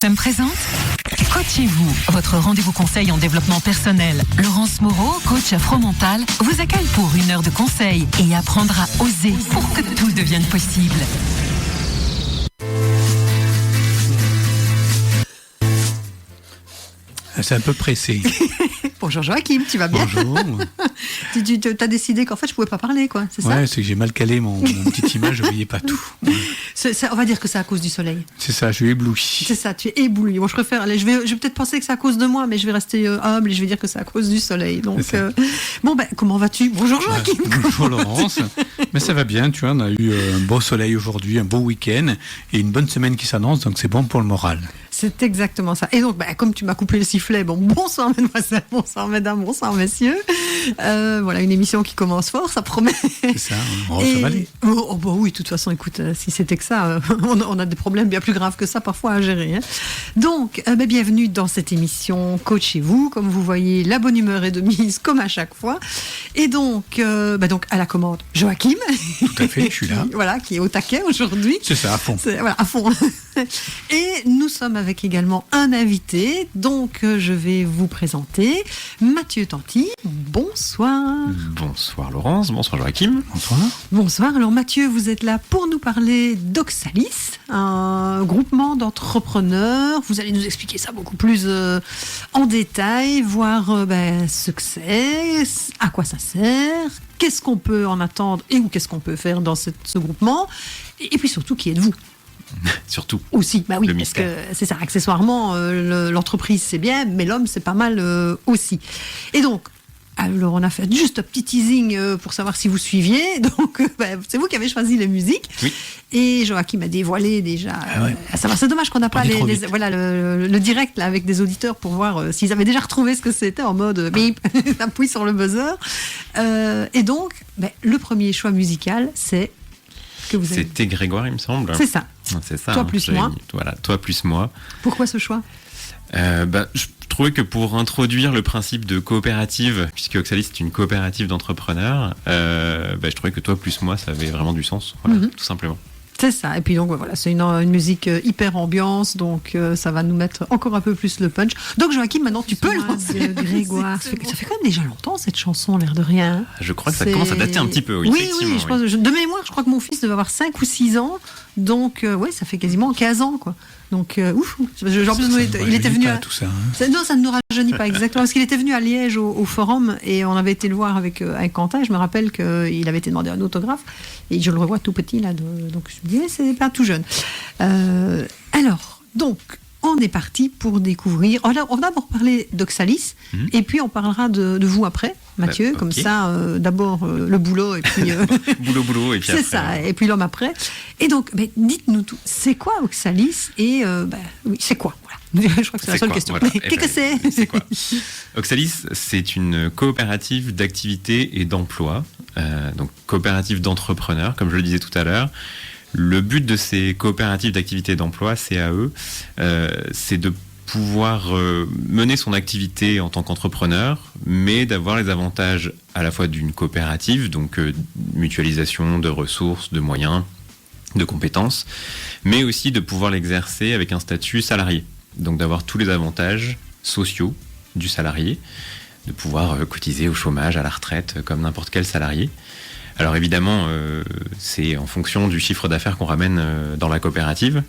Je me présente. Coachez-vous, votre rendez-vous conseil en développement personnel. Laurence Moreau, coach afro-mental, vous accueille pour 1 heure de conseil et apprendra à oser pour que tout devienne possible. C'est un peu pressé. Bonjour Joachim, tu vas bien? Bonjour. Tu as décidé qu'en fait je pouvais pas parler, quoi, c'est ça? Ouais, c'est que j'ai mal calé mon petite image, je voyais pas tout. Ouais. On va dire que c'est à cause du soleil. C'est ça, je suis ébloui. C'est ça, tu es ébloui. Moi, je préfère. Je vais peut-être penser que c'est à cause de moi, mais je vais rester humble et je vais dire que c'est à cause du soleil. Donc, bon, comment vas-tu? Bonjour Joachim. Bonjour Laurence. Mais ça va bien, tu vois, on a eu un beau soleil aujourd'hui, un beau week-end et une bonne semaine qui s'annonce, donc c'est bon pour le moral. C'est exactement ça. Et donc, comme tu m'as coupé le sifflet, bonsoir mesdemoiselles, bonsoir mesdames, bonsoir messieurs. Voilà, une émission qui commence fort, ça promet. C'est ça, ça va aller. Oui, de toute façon, écoute, si c'était que ça, on a des problèmes bien plus graves que ça parfois à gérer. Hein. Donc, bienvenue dans cette émission Coachez-vous. Comme vous voyez, la bonne humeur est de mise, comme à chaque fois. Et donc à la commande, Joachim. Tout à fait, je suis là. Voilà, qui est au taquet aujourd'hui. C'est ça, à fond. Voilà, à fond. Et nous sommes avec également un invité, donc je vais vous présenter Mathieu Tanti. Bonsoir. Bonsoir Laurence, bonsoir Joachim. Bonsoir. Bonsoir. Alors Mathieu, vous êtes là pour nous parler d'Oxalis, un groupement d'entrepreneurs. Vous allez nous expliquer ça beaucoup plus en détail, voir ce que c'est, à quoi ça sert, qu'est-ce qu'on peut en attendre ou qu'est-ce qu'on peut faire dans ce groupement, et puis surtout, qui êtes-vous? Surtout. Aussi, oui, le parce mystère. que c'est ça, accessoirement, l'entreprise c'est bien, mais l'homme c'est pas mal aussi. Et donc, alors on a fait juste un petit teasing pour savoir si vous suiviez, donc c'est vous qui avez choisi les musiques. Oui. Et Joachim a dévoilé déjà. Ouais. C'est dommage qu'on n'a pas le direct là, avec des auditeurs pour voir s'ils avaient déjà retrouvé ce que c'était en mode bip, appuie sur le buzzer. Et donc, le premier choix musical, c'est. C'était Grégoire, il me semble. C'est ça. C'est ça. Toi plus moi. Voilà, toi plus moi. Pourquoi ce choix? Je trouvais que pour introduire le principe de coopérative, puisque Oxalis est une coopérative d'entrepreneurs, je trouvais que toi plus moi, ça avait vraiment du sens, voilà, tout simplement. C'est ça. Et puis donc voilà, c'est une musique hyper ambiance, donc ça va nous mettre encore un peu plus le punch. Donc Joachim, maintenant tu peux lancer Grégoire. Ça fait quand même déjà longtemps cette chanson, l'air de rien. Je crois que ça commence à dater un petit peu, oui. Oui, je pense, de mémoire, je crois que mon fils devait avoir 5 ou 6 ans, donc ça fait quasiment 15 ans, quoi. Donc, il était venu à tout ça. Hein. Non, ça ne nous rajeunit pas exactement, parce qu'il était venu à Liège au forum et on avait été le voir avec Quentin. Je me rappelle qu'il avait été demandé un autographe et je le revois tout petit là, donc je me disais c'est pas tout jeune. Alors, donc, on est parti pour découvrir. On va d'abord parler d'Oxalis et puis on parlera de vous après, Mathieu, comme ça, d'abord le boulot et puis. boulot et puis c'est après. C'est ça, et puis l'homme après. Et donc, dites-nous tout, c'est quoi Oxalis et c'est quoi? Voilà. Je crois que c'est la seule question. Voilà. Qu'est-ce que c'est quoi Oxalis, c'est une coopérative d'activité et d'emploi, donc coopérative d'entrepreneurs, comme je le disais tout à l'heure. Le but de ces coopératives d'activité et d'emploi, CAE, c'est de pouvoir mener son activité en tant qu'entrepreneur, mais d'avoir les avantages à la fois d'une coopérative, donc mutualisation de ressources, de moyens, de compétences, mais aussi de pouvoir l'exercer avec un statut salarié. Donc d'avoir tous les avantages sociaux du salarié, de pouvoir cotiser au chômage, à la retraite, comme n'importe quel salarié. Alors évidemment, c'est en fonction du chiffre d'affaires qu'on ramène dans la coopérative.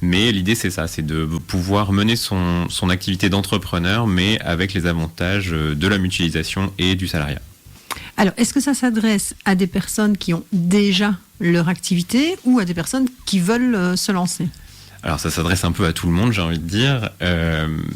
Mais l'idée, c'est ça, c'est de pouvoir mener son activité d'entrepreneur, mais avec les avantages de la mutualisation et du salariat. Alors, est-ce que ça s'adresse à des personnes qui ont déjà leur activité ou à des personnes qui veulent se lancer ? Alors ça s'adresse un peu à tout le monde, j'ai envie de dire.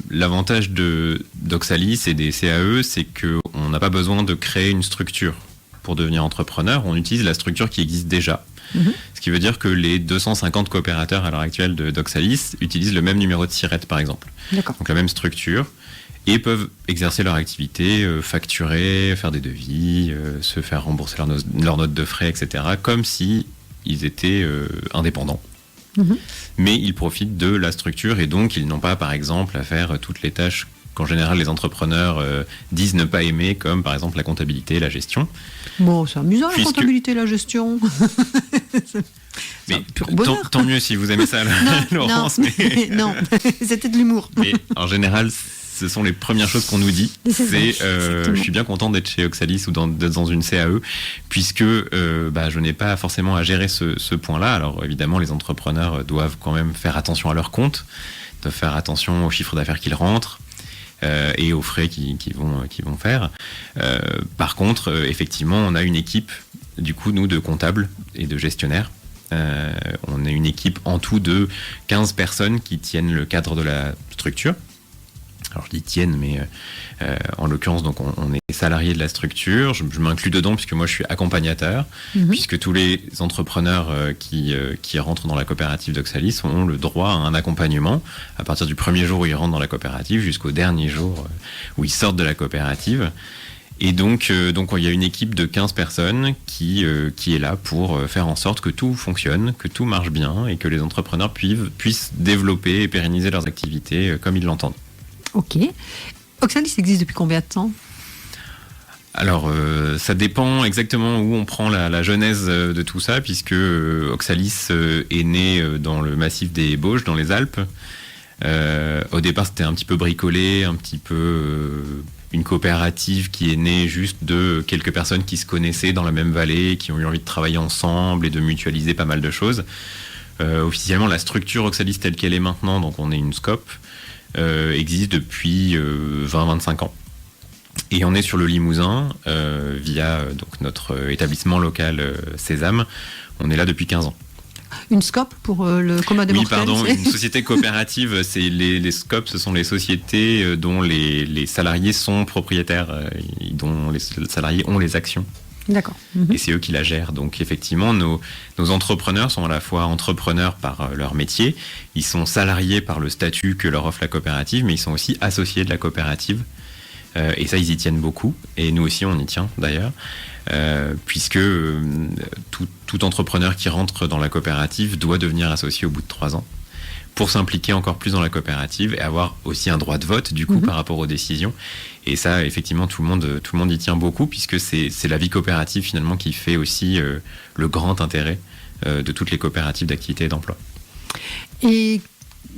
L'avantage d'Oxalis et des CAE, c'est qu'on n'a pas besoin de créer une structure pour devenir entrepreneur. On utilise la structure qui existe déjà. Ce qui veut dire que les 250 coopérateurs à l'heure actuelle d'Oxalis utilisent le même numéro de SIRET, par exemple. D'accord. Donc la même structure, et peuvent exercer leur activité, facturer, faire des devis, se faire rembourser leurs notes de frais, etc., comme si ils étaient indépendants. Mais ils profitent de la structure et donc ils n'ont pas, par exemple, à faire toutes les tâches qu'en général les entrepreneurs disent ne pas aimer, comme par exemple la comptabilité, la gestion. Bon, c'est amusant la comptabilité, la gestion. Mais pur bonheur. tant mieux si vous aimez ça, Laurence. Mais... non, c'était de l'humour. Mais en général, ce sont les premières choses qu'on nous dit. Je suis bien content d'être chez Oxalis ou d'être dans une CAE, puisque je n'ai pas forcément à gérer ce point-là. Alors évidemment, les entrepreneurs doivent quand même faire attention à leur compte, doivent faire attention au chiffre d'affaires qu'ils rentrent. Et aux frais qu'ils vont faire. Par contre, effectivement, on a une équipe, du coup, nous, de comptables et de gestionnaires. On a une équipe en tout de 15 personnes qui tiennent le cadre de la structure. Alors je dis tiennent, mais en l'occurrence, donc on est salarié de la structure. Je m'inclus dedans puisque moi je suis accompagnateur, puisque tous les entrepreneurs qui rentrent dans la coopérative d'Oxalis ont le droit à un accompagnement à partir du premier jour où ils rentrent dans la coopérative jusqu'au dernier jour où ils sortent de la coopérative. Et donc il y a une équipe de 15 personnes qui est là pour faire en sorte que tout fonctionne, que tout marche bien et que les entrepreneurs puissent développer et pérenniser leurs activités comme ils l'entendent. Ok. Oxalis existe depuis combien de temps ? Alors, ça dépend exactement où on prend la genèse de tout ça, puisque Oxalis est né dans le massif des Bauges, dans les Alpes. Au départ, c'était un petit peu bricolé, un petit peu une coopérative qui est née juste de quelques personnes qui se connaissaient dans la même vallée, qui ont eu envie de travailler ensemble et de mutualiser pas mal de choses. Officiellement, la structure Oxalis telle qu'elle est maintenant, donc on est une SCOP, existe depuis 20-25 ans. Et on est sur le Limousin via donc notre établissement local Sésame. On est là depuis 15 ans. Une SCOP pour le commun des mortels. Oui, pardon, une société coopérative, c'est les SCOP, ce sont les sociétés dont les salariés sont propriétaires, dont les salariés ont les actions. D'accord. Et c'est eux qui la gèrent. Donc effectivement, nos entrepreneurs sont à la fois entrepreneurs par leur métier, ils sont salariés par le statut que leur offre la coopérative, mais ils sont aussi associés de la coopérative. Et ça, ils y tiennent beaucoup. Et nous aussi, on y tient d'ailleurs. Puisque tout entrepreneur qui rentre dans la coopérative doit devenir associé au bout de 3 ans pour s'impliquer encore plus dans la coopérative et avoir aussi un droit de vote du coup par rapport aux décisions. Et ça, effectivement, tout le monde y tient beaucoup puisque c'est la vie coopérative finalement qui fait aussi le grand intérêt de toutes les coopératives d'activité et d'emploi. Et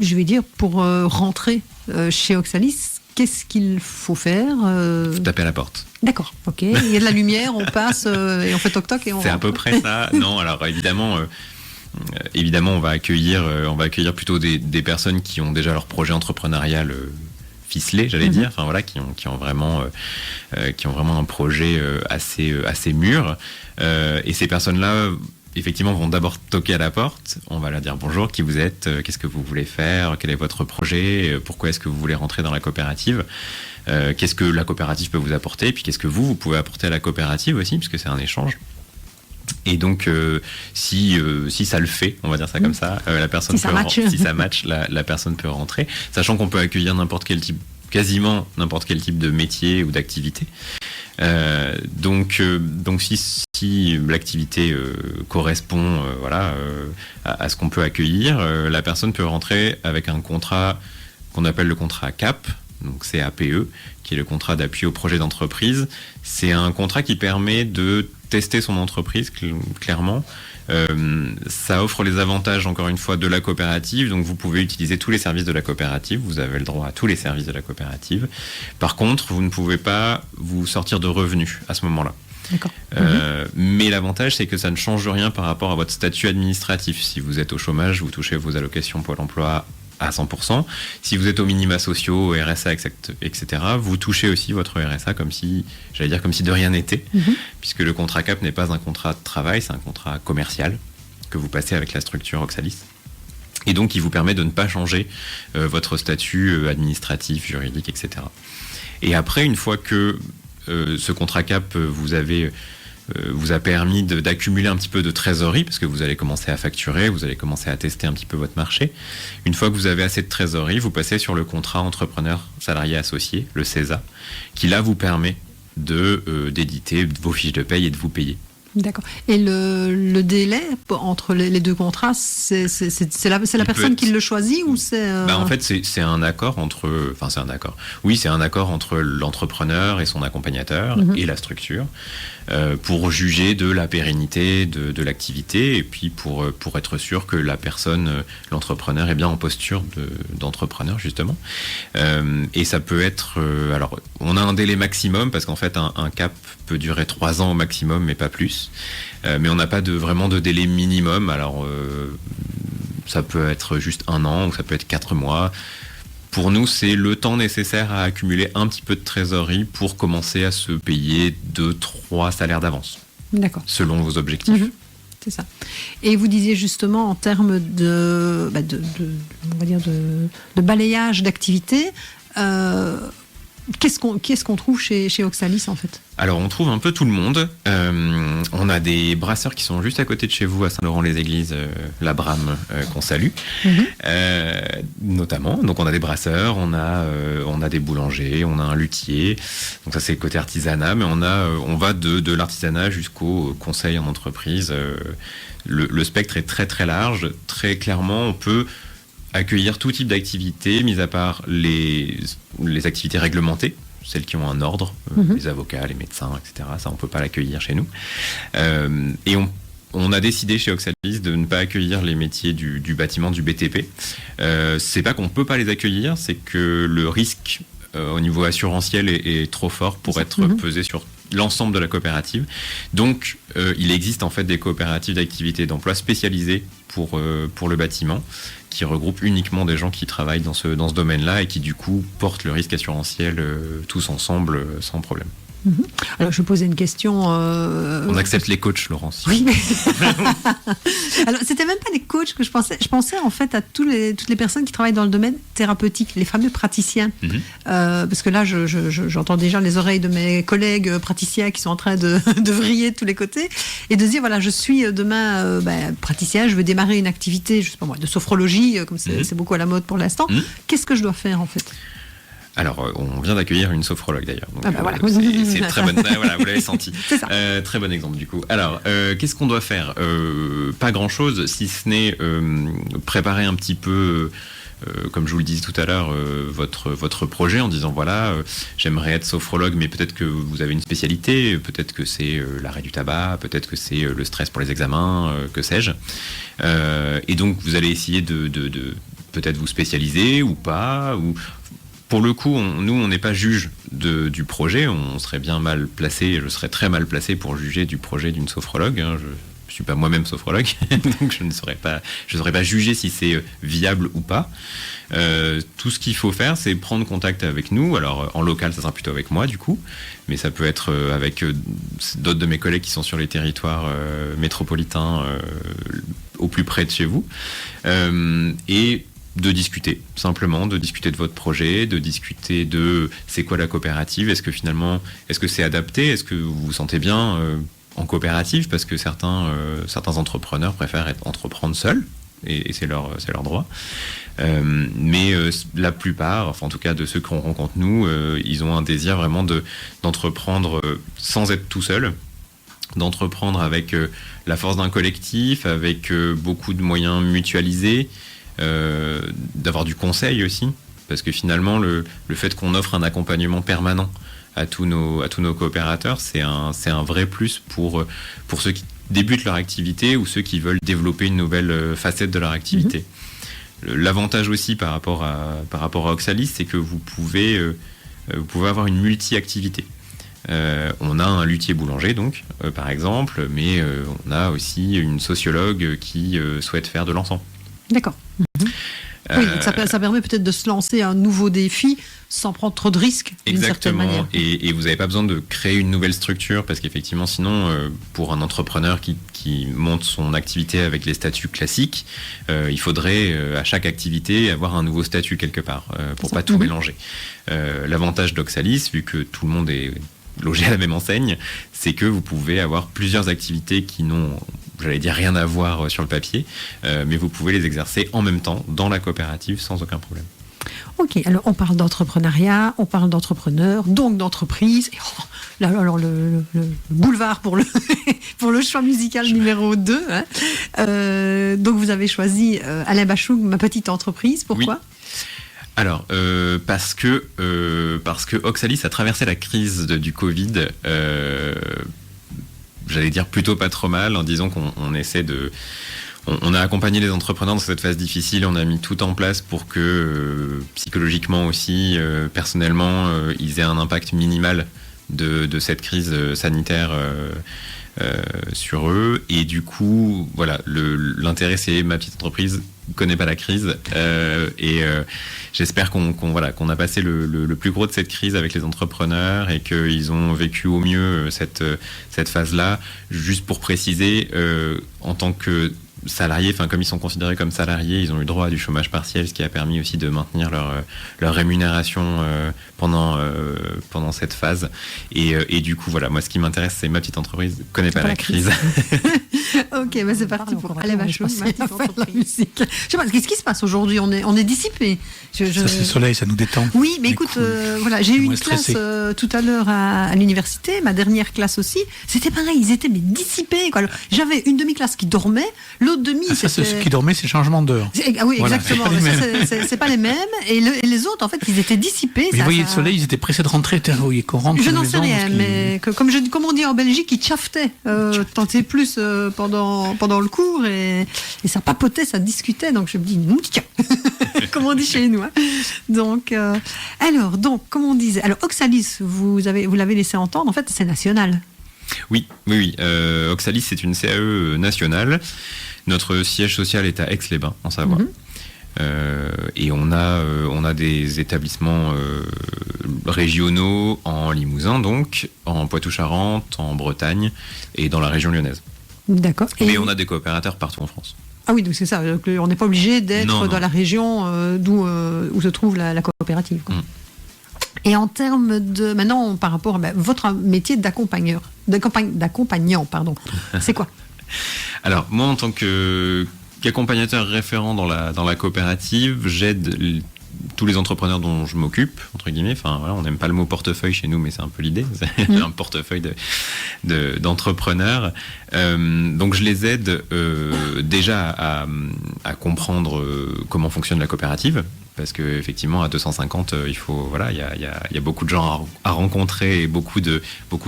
je vais dire, pour rentrer chez Oxalis, qu'est-ce qu'il faut faire Faut taper à la porte. D'accord, ok. Il y a de la lumière, on passe et on fait toc-toc et on C'est rentre. à peu près ça. Non, alors évidemment, on va accueillir plutôt des personnes qui ont déjà leur projet entrepreneurial ficelé, j'allais dire. Enfin voilà, qui ont vraiment un projet assez mûr. Et ces personnes-là, effectivement, vont d'abord toquer à la porte. On va leur dire bonjour, qui vous êtes, qu'est-ce que vous voulez faire, quel est votre projet, pourquoi est-ce que vous voulez rentrer dans la coopérative, qu'est-ce que la coopérative peut vous apporter, et puis qu'est-ce que vous pouvez apporter à la coopérative aussi, puisque c'est un échange. Et donc, si ça le fait, on va dire ça comme ça, la personne si ça match, la personne peut rentrer, sachant qu'on peut accueillir quasiment n'importe quel type de métier ou d'activité. Donc si l'activité correspond à ce qu'on peut accueillir, la personne peut rentrer avec un contrat qu'on appelle le contrat CAP, donc CAPE, qui est le contrat d'appui au projet d'entreprise. C'est un contrat qui permet de tester son entreprise, clairement. Ça offre les avantages, encore une fois, de la coopérative. Donc, vous pouvez utiliser tous les services de la coopérative. Vous avez le droit à tous les services de la coopérative. Par contre, vous ne pouvez pas vous sortir de revenus à ce moment-là. D'accord. Mais l'avantage, c'est que ça ne change rien par rapport à votre statut administratif. Si vous êtes au chômage, vous touchez vos allocations Pôle emploi à 100%. Si vous êtes aux minima sociaux, au RSA, etc., vous touchez aussi votre RSA comme si de rien n'était, puisque le contrat CAP n'est pas un contrat de travail, c'est un contrat commercial que vous passez avec la structure Oxalis. Et donc, il vous permet de ne pas changer votre statut administratif, juridique, etc. Et après, une fois que ce contrat CAP vous a permis d'accumuler un petit peu de trésorerie, parce que vous allez commencer à facturer, vous allez commencer à tester un petit peu votre marché. Une fois que vous avez assez de trésorerie, vous passez sur le contrat entrepreneur salarié associé, le CESA, qui là vous permet d'éditer vos fiches de paye et de vous payer. D'accord. Et le délai entre les deux contrats, c'est la personne qui le choisit ou c'est... En fait, c'est un accord entre... Enfin, c'est un accord. Oui, c'est un accord entre l'entrepreneur et son accompagnateur et la structure pour juger de la pérennité de l'activité et puis pour être sûr que la personne, l'entrepreneur, est bien en posture d'entrepreneur, justement. Et ça peut être... alors, on a un délai maximum parce qu'en fait, un cap peut durer 3 ans au maximum, mais pas plus. Mais on n'a pas vraiment de délai minimum. Alors, ça peut être juste 1 an ou ça peut être 4 mois. Pour nous, c'est le temps nécessaire à accumuler un petit peu de trésorerie pour commencer à se payer 2-3 salaires d'avance. D'accord. Selon vos objectifs. C'est ça. Et vous disiez justement en termes on va dire de balayage d'activité, qu'est-ce qu'on trouve chez Oxalis en fait? Alors on trouve un peu tout le monde. On a des brasseurs qui sont juste à côté de chez vous à Saint-Laurent-les-Églises, la Brame qu'on salue, notamment. Donc on a des brasseurs, on a des boulangers, on a un luthier. Donc ça c'est le côté artisanat, mais on va de l'artisanat jusqu'au conseil en entreprise. Le spectre est très très large. Très clairement, on peut accueillir tout type d'activités, mis à part les activités réglementées, celles qui ont un ordre, les avocats, les médecins, etc. Ça, on ne peut pas l'accueillir chez nous. Et on a décidé chez Oxalis de ne pas accueillir les métiers du bâtiment, du BTP. C'est pas qu'on ne peut pas les accueillir, c'est que le risque au niveau assurantiel est trop fort pour être pesé sur l'ensemble de la coopérative. Donc, il existe en fait des coopératives d'activité d'emploi spécialisées pour le bâtiment, qui regroupent uniquement des gens qui travaillent dans ce domaine-là et qui du coup portent le risque assurantiel tous ensemble sans problème. Alors, je posais une question. On accepte les coachs, Laurence. Oui, mais... Alors, c'était même pas des coachs que je pensais. Je pensais en fait à toutes les personnes qui travaillent dans le domaine thérapeutique, les fameux praticiens. Parce que là, j'entends déjà les oreilles de mes collègues praticiens qui sont en train de vriller de tous les côtés et de se dire voilà, je suis demain praticien, je veux démarrer une activité, je sais pas moi, de sophrologie, comme c'est beaucoup à la mode pour l'instant. Qu'est-ce que je dois faire en fait? Alors, on vient d'accueillir une sophrologue d'ailleurs. Donc, voilà. C'est très bonne. Voilà, vous l'avez senti. C'est ça. Très bon exemple du coup. Alors, qu'est-ce qu'on doit faire? Pas grand-chose, si ce n'est préparer un petit peu. Comme je vous le disais tout à l'heure, votre projet en disant voilà, j'aimerais être sophrologue, mais peut-être que vous avez une spécialité, peut-être que c'est l'arrêt du tabac, peut-être que c'est le stress pour les examens, que sais-je. Et donc vous allez essayer de peut-être vous spécialiser ou pas. Pour le coup, nous, on n'est pas juge du projet. On serait bien mal placé, je serais très mal placé pour juger du projet d'une sophrologue. Je ne suis pas moi-même sophrologue, donc je ne saurais pas juger si c'est viable ou pas. Tout ce qu'il faut faire, c'est prendre contact avec nous. Alors, en local, ça sera plutôt avec moi, du coup. Mais ça peut être avec d'autres de mes collègues qui sont sur les territoires métropolitains au plus près de chez vous. Et de discuter, simplement, de discuter de votre projet, de discuter de c'est quoi la coopérative, est-ce que c'est adapté, est-ce que vous vous sentez bien en coopérative, parce que certains entrepreneurs préfèrent entreprendre seuls, et c'est leur droit. Mais la plupart, enfin en tout cas de ceux qu'on rencontre nous, ils ont un désir vraiment d'entreprendre sans être tout seul, d'entreprendre avec la force d'un collectif, avec beaucoup de moyens mutualisés, d'avoir du conseil aussi, parce que finalement le fait qu'on offre un accompagnement permanent à tous nos coopérateurs, c'est un vrai plus pour ceux qui débutent leur activité ou ceux qui veulent développer une nouvelle facette de leur activité. L'avantage aussi par rapport à Oxalis, c'est que vous pouvez avoir une multi-activité. On a un luthier boulanger donc par exemple, mais on a aussi une sociologue qui souhaite faire de l'encens. D'accord. Oui, donc ça permet peut-être de se lancer un nouveau défi sans prendre trop de risques. Exactement. Et vous n'avez pas besoin de créer une nouvelle structure parce qu'effectivement, sinon, pour un entrepreneur qui monte son activité avec les statuts classiques, il faudrait à chaque activité avoir un nouveau statut quelque part pour pas tout mélanger. L'avantage d'Oxalis, vu que tout le monde est logé à la même enseigne, c'est que vous pouvez avoir plusieurs activités qui n'ont, j'allais dire, rien à voir sur le papier, mais vous pouvez les exercer en même temps dans la coopérative sans aucun problème. Ok, alors on parle d'entrepreneuriat, on parle d'entrepreneurs, donc d'entreprise. Et, là, alors le boulevard pour le, pour le choix musical numéro 2. Hein. Donc vous avez choisi Alain Bachung, Ma petite entreprise. Pourquoi ? Oui. Alors, parce que Oxalis a traversé la crise du Covid, j'allais dire plutôt pas trop mal, en disant qu'on essaie de... On a accompagné les entrepreneurs dans cette phase difficile, on a mis tout en place pour que psychologiquement aussi, personnellement, ils aient un impact minimal de cette crise sanitaire sur eux. Et du coup, voilà, l'intérêt c'est ma petite entreprise connaît pas la crise et j'espère qu'on a passé le plus gros de cette crise avec les entrepreneurs et qu'ils ont vécu au mieux cette phase-là. Juste pour préciser, en tant que salariés, enfin comme ils sont considérés comme salariés, ils ont eu droit à du chômage partiel, ce qui a permis aussi de maintenir leur rémunération pendant cette phase. Et du coup, voilà, moi ce qui m'intéresse, c'est ma petite entreprise connaît pas la crise. Ok, bah c'est parti pour Alain Bachung, Ma petite entreprise. Je sais pas, qu'est-ce qui se passe aujourd'hui ? On est dissipé. Ça c'est le soleil, ça nous détend. Oui, mais écoute, voilà, j'ai eu une classe tout à l'heure à l'université, ma dernière classe aussi. C'était pareil, ils étaient mais dissipés. Quoi. Alors, j'avais une demi-classe qui dormait, l'autre demi. Ça, c'est ceux qui dormaient, c'est changement d'heure. Ah oui, voilà, exactement. C'est pas les mêmes. Et les autres, en fait, ils étaient dissipés. Mais vous voyez, le soleil, ils étaient pressés de rentrer. Qu'on rentre. Je n'en sais rien, mais comme on dit en Belgique, ils chafetaient. Tant c'est plus pendant le cours et ça papotait, ça discutait. Donc je me dis, tiens, comme on dit chez nous. Hein. Donc, comme on disait, alors Oxalis, vous l'avez laissé entendre. En fait, c'est national. Oui. Oxalis, c'est une CAE nationale. Notre siège social est à Aix-les-Bains, en Savoie. Et on a des établissements régionaux en Limousin, donc, en Poitou-Charentes, en Bretagne et dans la région lyonnaise. D'accord. Mais on a des coopérateurs partout en France. Ah oui, donc c'est ça. On n'est pas obligé d'être dans la région où se trouve la coopérative. Quoi. Et en termes de... Maintenant, par rapport à votre métier d'accompagnant, c'est quoi ? Alors, moi, en tant qu'accompagnateur référent dans la coopérative, j'aide tous les entrepreneurs dont je m'occupe, entre guillemets. Enfin, voilà, on n'aime pas le mot portefeuille chez nous, mais c'est un peu l'idée. C'est un portefeuille d'entrepreneurs. Donc, je les aide déjà à comprendre comment fonctionne la coopérative. Parce qu'effectivement, à 250, il y a beaucoup de gens à rencontrer et beaucoup de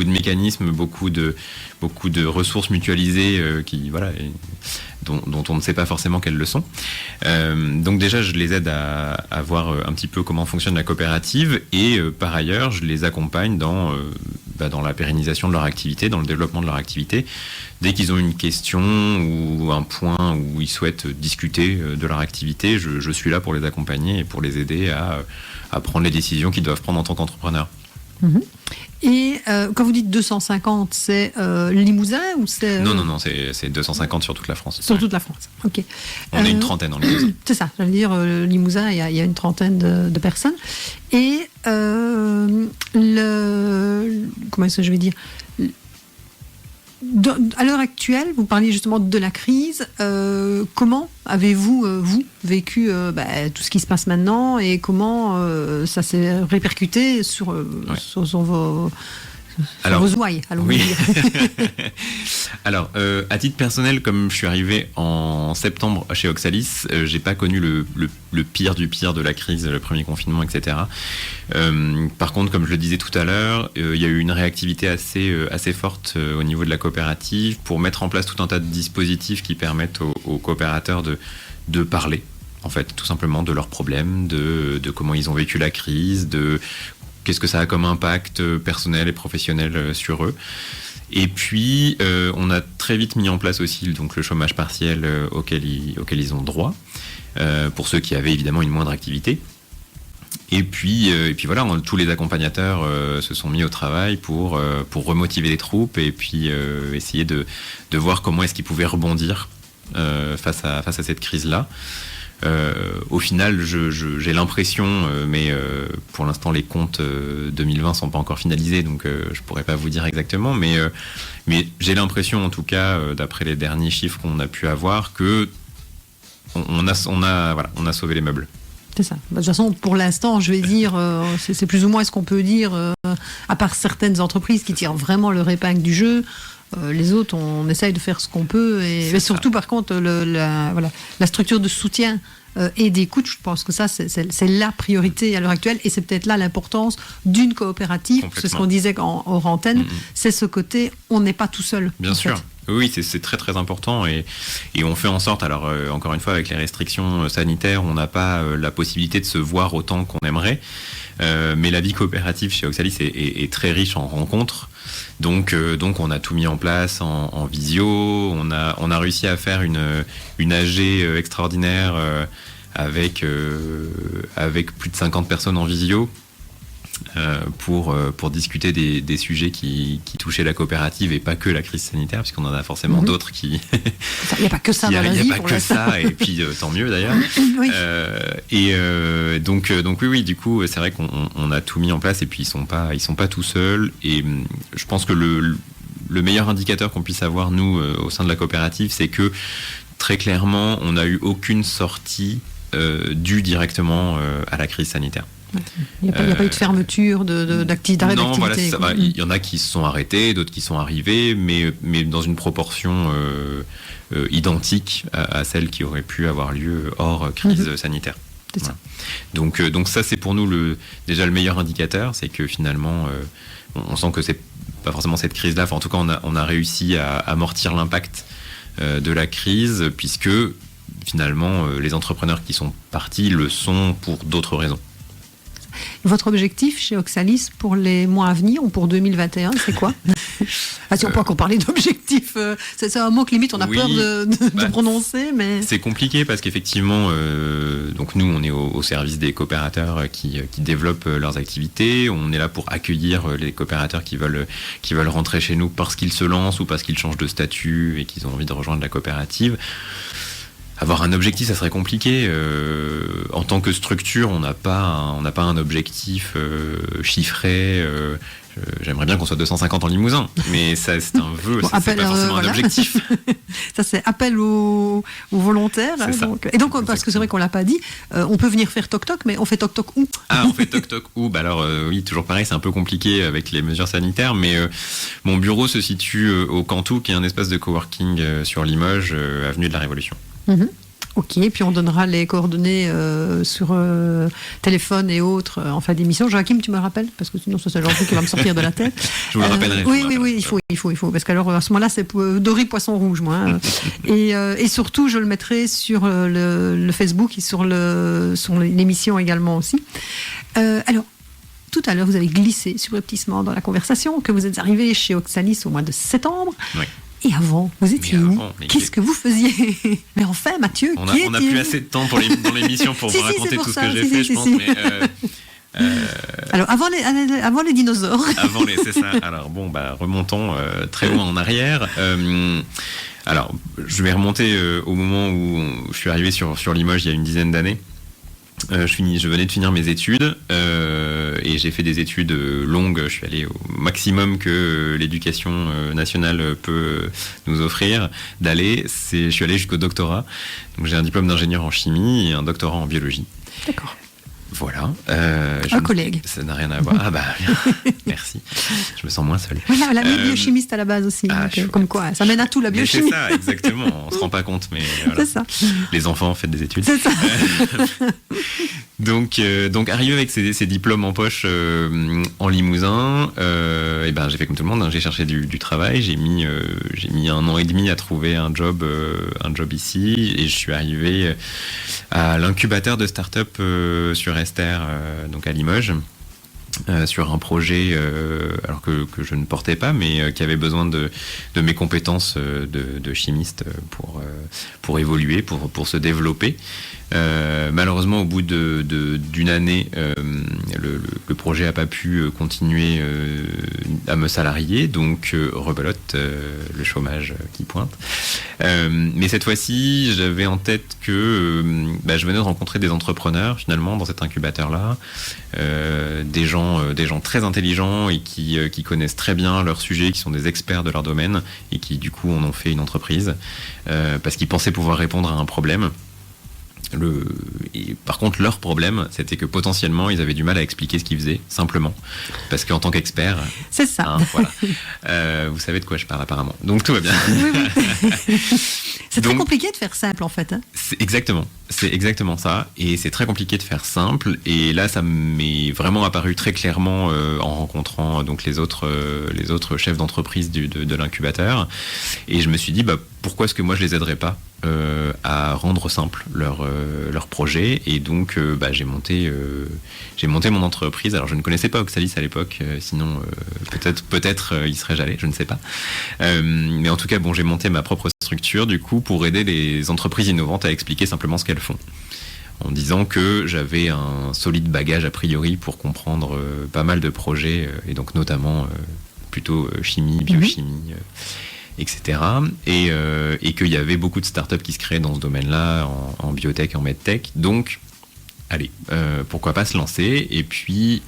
mécanismes, beaucoup de ressources mutualisées dont on ne sait pas forcément quelles le sont. Donc déjà, je les aide à voir un petit peu comment fonctionne la coopérative et par ailleurs, je les accompagne dans la pérennisation de leur activité, dans le développement de leur activité. Dès qu'ils ont une question ou un point où ils souhaitent discuter de leur activité, je suis là pour les accompagner et pour les aider à prendre les décisions qu'ils doivent prendre en tant qu'entrepreneurs. Et quand vous dites 250, c'est Limousin ou c'est... Non, c'est 250 sur toute la France. Sur toute la France, ok. On est une trentaine en Limousin. C'est ça, j'allais dire, Limousin, il y a une trentaine de personnes. Et comment est-ce que je vais dire ? À l'heure actuelle, vous parliez justement de la crise. Comment avez-vous, vous, vécu tout ce qui se passe maintenant et comment ça s'est répercuté sur vos ouailles, allons-nous dire. Alors, à titre personnel, comme je suis arrivé en septembre chez Oxalis, j'ai pas connu le pire du pire de la crise, le premier confinement, etc. Par contre, comme je le disais tout à l'heure, il y a eu une réactivité assez forte au niveau de la coopérative pour mettre en place tout un tas de dispositifs qui permettent aux coopérateurs de parler, en fait, tout simplement de leurs problèmes, de comment ils ont vécu la crise, de qu'est-ce que ça a comme impact personnel et professionnel sur eux. Et puis, on a très vite mis en place aussi donc, le chômage partiel auquel ils ont droit, pour ceux qui avaient évidemment une moindre activité. Et puis voilà, tous les accompagnateurs se sont mis au travail pour remotiver les troupes et puis essayer de voir comment est-ce qu'ils pouvaient rebondir face à cette crise-là. Au final, j'ai l'impression, mais pour l'instant les comptes 2020 sont pas encore finalisés, donc je pourrais pas vous dire exactement, mais j'ai l'impression, en tout cas, d'après les derniers chiffres qu'on a pu avoir, que on a sauvé les meubles. C'est ça. De toute façon, pour l'instant, je vais dire, c'est plus ou moins ce qu'on peut dire, à part certaines entreprises qui tirent vraiment leur épingle du jeu. Les autres, on essaye de faire ce qu'on peut. Mais surtout, par contre, la structure de soutien et d'écoute, je pense que ça, c'est la priorité à l'heure actuelle. Et c'est peut-être là l'importance d'une coopérative. C'est ce qu'on disait hors antenne. C'est ce côté, on n'est pas tout seul. Bien sûr. Oui, c'est très très important et on fait en sorte, alors encore une fois avec les restrictions sanitaires, on n'a pas la possibilité de se voir autant qu'on aimerait, mais la vie coopérative chez Oxalis est très riche en rencontres, donc on a tout mis en place en visio, on a réussi à faire une AG extraordinaire avec plus de 50 personnes en visio. Pour discuter des sujets qui touchaient la coopérative et pas que la crise sanitaire, puisqu'on en a forcément d'autres qui... Il n'y a pas que ça dans la vie. Il n'y a pas que ça, et puis tant mieux d'ailleurs. Oui. Donc oui, du coup, c'est vrai qu'on a tout mis en place, et puis ils sont pas tout seuls, et je pense que le meilleur indicateur qu'on puisse avoir, nous, au sein de la coopérative, c'est que, très clairement, on n'a eu aucune sortie due directement à la crise sanitaire. Il n'y a pas eu de fermeture d'activité. Non, voilà, il y en a qui se sont arrêtés, d'autres qui sont arrivés, mais dans une proportion identique à celle qui aurait pu avoir lieu hors crise sanitaire. C'est ça. Donc ça, c'est pour nous déjà le meilleur indicateur, c'est que finalement, on sent que c'est pas forcément cette crise-là. Enfin, en tout cas, on a réussi à amortir l'impact de la crise, puisque finalement, les entrepreneurs qui sont partis le sont pour d'autres raisons. Votre objectif chez Oxalis pour les mois à venir ou pour 2021, c'est quoi? Si on peut encore parler d'objectif, c'est un mot que limite on a peur de prononcer, mais... C'est compliqué parce qu'effectivement, donc nous on est au service des coopérateurs qui développent leurs activités. On est là pour accueillir les coopérateurs qui veulent rentrer chez nous parce qu'ils se lancent ou parce qu'ils changent de statut et qu'ils ont envie de rejoindre la coopérative. Avoir un objectif, ça serait compliqué. En tant que structure, on n'a pas un objectif chiffré. J'aimerais bien qu'on soit 250 en Limousin, mais ça, c'est un vœu, c'est pas forcément un objectif. Ça, c'est appel aux volontaires. Et donc, parce que c'est vrai qu'on l'a pas dit, on peut venir faire toc-toc, mais on fait toc-toc où? On fait toc-toc où? Alors, oui, toujours pareil, c'est un peu compliqué avec les mesures sanitaires, mais mon bureau se situe au Cantou, qui est un espace de coworking sur Limoges, avenue de la Révolution. Ok, puis on donnera les coordonnées sur téléphone et autres en fin d'émission. Joachim, tu me le rappelles? Parce que sinon, c'est le genre de truc qui va me sortir de la tête. Je vous le rappellerai. Oui, il faut. Parce qu'alors, à ce moment-là, c'est Dory Poisson Rouge, moi. Et surtout, je le mettrai sur le Facebook et sur l'émission également aussi. Alors, tout à l'heure, vous avez glissé subrepticement dans la conversation que vous êtes arrivé chez Oxalis au mois de septembre. Oui. Et avant, vous étiez où? Qu'est-ce que vous faisiez? Mais enfin, Mathieu, on n'a plus assez de temps dans l'émission pour vous raconter tout ce que j'ai fait, je pense. Mais, alors, avant les dinosaures. C'est ça. Alors bon, remontons très loin en arrière. Alors, je vais remonter au moment où je suis arrivé sur Limoges il y a une dizaine d'années. Je venais de finir mes études et j'ai fait des études longues. Je suis allé au maximum que l'éducation nationale peut nous offrir d'aller. Je suis allé jusqu'au doctorat. Donc j'ai un diplôme d'ingénieur en chimie et un doctorat en biologie. D'accord. Voilà. Un collègue. Ça n'a rien à voir. Merci. Je me sens moins seul. Voilà, biochimiste à la base aussi. Comme quoi, ça mène à tout la biochimie. Mais c'est ça, exactement. On se rend pas compte, mais voilà. C'est ça. Les enfants, faites des études. C'est ça. Donc arrivé avec ces diplômes en poche en Limousin, j'ai fait comme tout le monde. J'ai cherché du travail. J'ai mis 1 an et demi à trouver un job ici, et je suis arrivé à l'incubateur de start-up sur Esther, donc à Limoges, sur un projet alors que je ne portais pas, mais qui avait besoin de mes compétences de chimiste pour évoluer, pour se développer. Malheureusement, au bout d'une année, le projet n'a pas pu continuer à me salarier, donc rebelote, le chômage qui pointe. Mais cette fois-ci, j'avais en tête que je venais de rencontrer des entrepreneurs finalement dans cet incubateur-là, des gens très intelligents et qui connaissent très bien leur sujet, qui sont des experts de leur domaine et qui du coup en ont fait une entreprise parce qu'ils pensaient pouvoir répondre à un problème. Et par contre, leur problème, c'était que potentiellement, ils avaient du mal à expliquer ce qu'ils faisaient, simplement. Parce qu'en tant qu'expert, C'est ça. voilà. Vous savez de quoi je parle apparemment. Donc tout va bien. Oui. C'est très Donc, compliqué de faire simple en fait. Hein. c'est exactement ça. Et c'est très compliqué de faire simple. Et là, ça m'est vraiment apparu très clairement en rencontrant donc les autres chefs d'entreprise de l'incubateur. Et je me suis dit, pourquoi est-ce que moi je les aiderais pas à rendre simple leur projet. Et donc j'ai monté mon entreprise. Alors je ne connaissais pas Oxalis à l'époque, sinon peut-être y serais-je allé, je ne sais pas. Mais en tout cas, j'ai monté ma propre structure du coup pour aider les entreprises innovantes à expliquer simplement ce qu'elles font. En disant que j'avais un solide bagage a priori pour comprendre pas mal de projets, et donc notamment plutôt chimie, biochimie, etc. Et qu'il y avait beaucoup de startups qui se créaient dans ce domaine-là, en biotech, en medtech. Donc, allez, pourquoi pas se lancer. Et puis,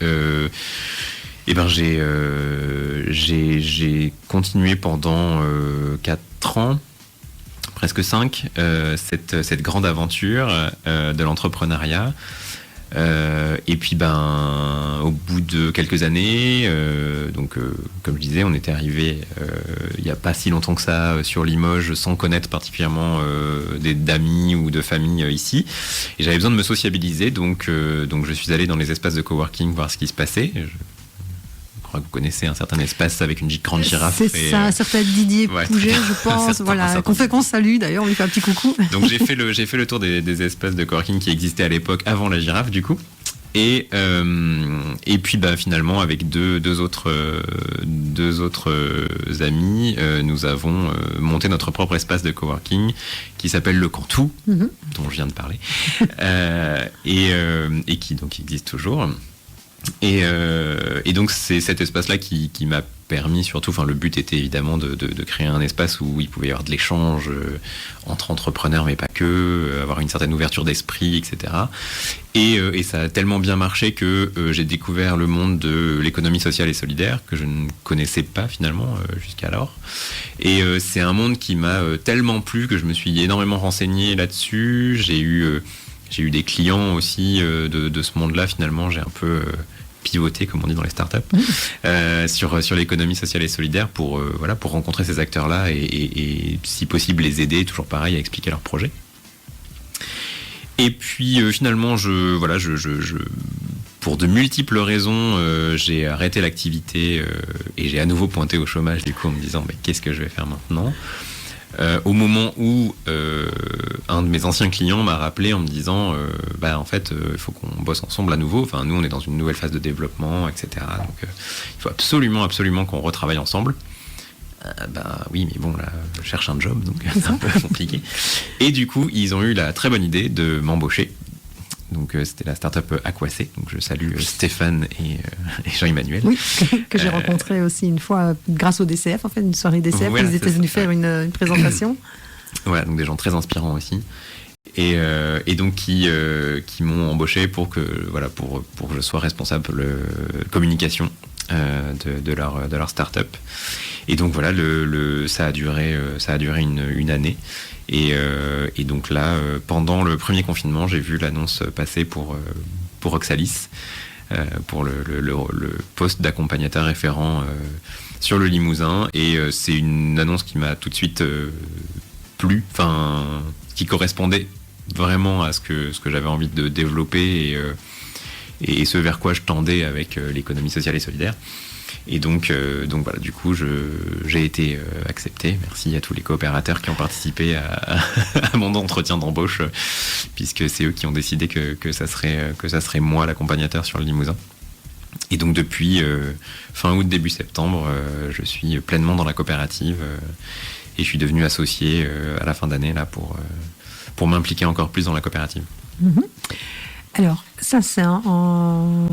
j'ai continué pendant 4 ans, presque 5, cette grande aventure de l'entrepreneuriat. Et puis au bout de quelques années, comme je disais, on était arrivé il n'y a pas si longtemps que ça sur Limoges sans connaître particulièrement d'amis ou de famille ici. Et j'avais besoin de me sociabiliser, donc je suis allé dans les espaces de coworking voir ce qui se passait. Je crois que vous connaissez un certain espace avec une grande girafe. C'est ça, un certain Didier Pouget, je pense, qu'on salue d'ailleurs, on lui fait un petit coucou. Donc j'ai fait le tour des espaces de coworking qui existaient à l'époque avant la girafe du coup. Et puis finalement avec deux autres amis, nous avons monté notre propre espace de coworking qui s'appelle le Cantou, dont je viens de parler, et qui donc existe toujours. Et donc c'est cet espace-là qui m'a permis surtout, le but était évidemment de créer un espace où il pouvait y avoir de l'échange entre entrepreneurs, mais pas que, avoir une certaine ouverture d'esprit, etc. Et ça a tellement bien marché que j'ai découvert le monde de l'économie sociale et solidaire que je ne connaissais pas finalement jusqu'alors. Et c'est un monde qui m'a tellement plu que je me suis énormément renseigné là-dessus. J'ai eu des clients aussi de ce monde-là. Finalement, j'ai un peu pivoté, comme on dit dans les startups, sur l'économie sociale et solidaire pour rencontrer ces acteurs-là et si possible les aider, toujours pareil, à expliquer leurs projets. Et puis finalement, pour de multiples raisons, j'ai arrêté l'activité et j'ai à nouveau pointé au chômage du coup en me disant qu'est-ce que je vais faire maintenant ? Au moment où un de mes anciens clients m'a rappelé en me disant en fait il faut qu'on bosse ensemble à nouveau, nous on est dans une nouvelle phase de développement, etc. Donc il faut absolument qu'on retravaille ensemble. Oui, mais bon, là je cherche un job, donc c'est un peu compliqué. Et du coup ils ont eu la très bonne idée de m'embaucher. Donc c'était la startup Aquacé. Donc je salue Stéphane et Jean-Emmanuel. Oui, que j'ai rencontré aussi une fois grâce au DCF, en fait, une soirée DCF, voilà, ils étaient venus faire une présentation. Voilà, donc des gens très inspirants aussi. Et donc qui m'ont embauché pour que je sois responsable communication de leur startup. Et donc voilà, ça a duré une année. Et donc là, pendant le premier confinement, j'ai vu l'annonce passer pour Oxalis, pour le poste d'accompagnateur référent sur le Limousin. Et c'est une annonce qui m'a tout de suite plu, qui correspondait vraiment à ce que j'avais envie de développer et ce vers quoi je tendais avec l'économie sociale et solidaire. Et donc voilà, du coup, j'ai été accepté. Merci à tous les coopérateurs qui ont participé à mon entretien d'embauche, puisque c'est eux qui ont décidé que ça serait moi l'accompagnateur sur le Limousin. Et donc depuis fin août, début septembre, je suis pleinement dans la coopérative et je suis devenu associé à la fin d'année là pour m'impliquer encore plus dans la coopérative. Alors, ça c'est en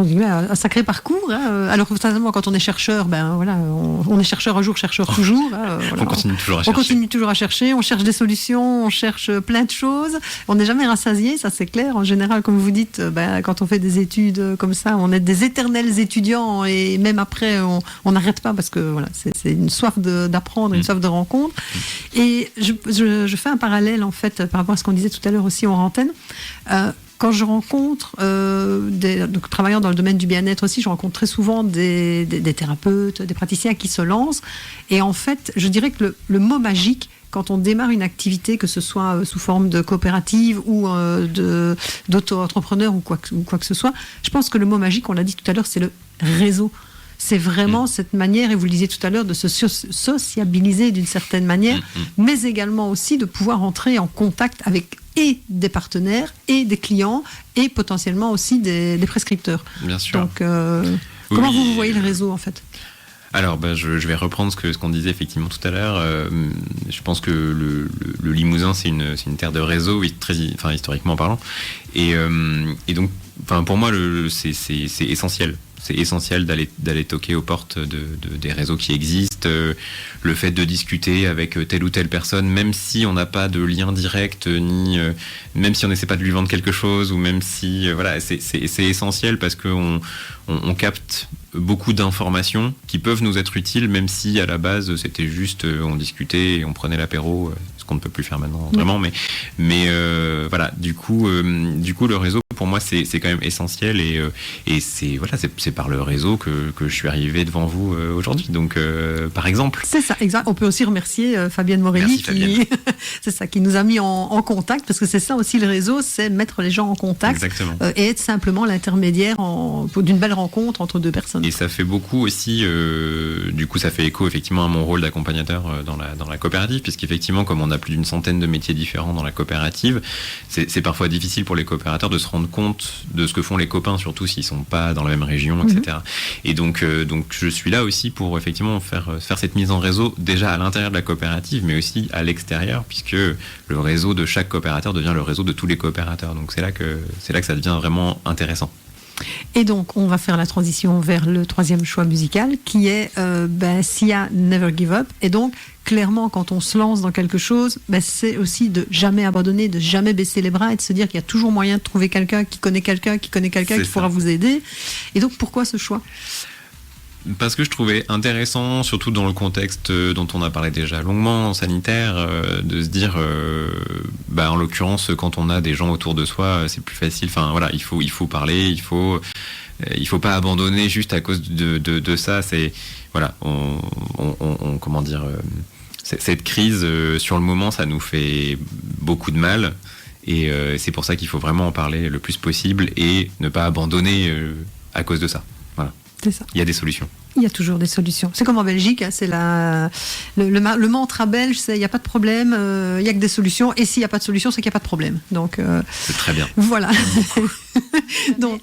un sacré parcours. Hein. Alors, forcément, quand on est chercheur, ben voilà, on est chercheur un jour, chercheur toujours. Hein, voilà. On continue toujours à chercher. On continue toujours à chercher, on cherche des solutions, on cherche plein de choses. On n'est jamais rassasié, ça c'est clair. En général, comme vous dites, ben, quand on fait des études comme ça, on est des éternels étudiants et même après, on n'arrête pas parce que voilà, c'est une soif d'apprendre, une soif de rencontre. Et je fais un parallèle en fait par rapport à ce qu'on disait tout à l'heure aussi en antenne. Quand je rencontre donc, travaillant dans le domaine du bien-être aussi, je rencontre très souvent des thérapeutes, des praticiens qui se lancent. Et en fait, je dirais que le mot magique, quand on démarre une activité, que ce soit sous forme de coopérative ou d'auto-entrepreneur ou quoi que ce soit, je pense que le mot magique, on l'a dit tout à l'heure, c'est le réseau. C'est vraiment cette manière, et vous le disiez tout à l'heure, de se sociabiliser d'une certaine manière, mais également aussi de pouvoir entrer en contact avec et des partenaires, et des clients, et potentiellement aussi des prescripteurs. Bien sûr. Donc, comment vous voyez le réseau, en fait ? Alors, je vais reprendre ce qu'on disait effectivement tout à l'heure. Je pense que le Limousin, c'est une terre de réseau, historiquement parlant. Et donc, pour moi, c'est essentiel. C'est essentiel d'aller toquer aux portes des réseaux qui existent. Le fait de discuter avec telle ou telle personne, même si on n'a pas de lien direct, ni même si on n'essaie pas de lui vendre quelque chose, ou même si voilà, c'est essentiel parce qu'on capte beaucoup d'informations qui peuvent nous être utiles, même si à la base c'était juste on discutait et on prenait l'apéro, ce qu'on ne peut plus faire maintenant vraiment. Mais voilà, du coup le réseau pour moi c'est quand même essentiel et c'est par le réseau que je suis arrivé devant vous aujourd'hui. Donc par exemple. C'est ça, exact. On peut aussi remercier Fabienne Morelli c'est ça, qui nous a mis en contact, parce que c'est ça aussi le réseau, c'est mettre les gens en contact et être simplement l'intermédiaire d'une belle rencontre entre deux personnes. Et ça fait beaucoup aussi, du coup ça fait écho effectivement à mon rôle d'accompagnateur dans la coopérative, puisqu'effectivement comme on a plus d'une centaine de métiers différents dans la coopérative, c'est parfois difficile pour les coopérateurs de se rendre compte de ce que font les copains, surtout s'ils sont pas dans la même région, etc. Et donc je suis là aussi pour effectivement faire cette mise en réseau déjà à l'intérieur de la coopérative, mais aussi à l'extérieur, puisque le réseau de chaque coopérateur devient le réseau de tous les coopérateurs. Donc c'est là que ça devient vraiment intéressant. Et donc, on va faire la transition vers le troisième choix musical, qui est Sia, Never Give Up. Et donc, clairement, quand on se lance dans quelque chose, c'est aussi de jamais abandonner, de jamais baisser les bras et de se dire qu'il y a toujours moyen de trouver quelqu'un qui connaît quelqu'un qui pourra vous aider. Et donc, pourquoi ce choix ? Parce que je trouvais intéressant, surtout dans le contexte dont on a parlé déjà longuement, sanitaire, de se dire, en l'occurrence, quand on a des gens autour de soi, c'est plus facile. Enfin voilà, il faut parler, il faut pas abandonner juste à cause de ça. C'est voilà, comment dire, cette crise sur le moment, ça nous fait beaucoup de mal. Et c'est pour ça qu'il faut vraiment en parler le plus possible et ne pas abandonner à cause de ça. Voilà. C'est ça. Il y a des solutions. Il y a toujours des solutions. C'est comme en Belgique, hein, c'est le mantra belge, c'est il n'y a pas de problème, il n'y a que des solutions. Et s'il n'y a pas de solution, c'est qu'il n'y a pas de problème. Donc, c'est très bien. Voilà. Donc,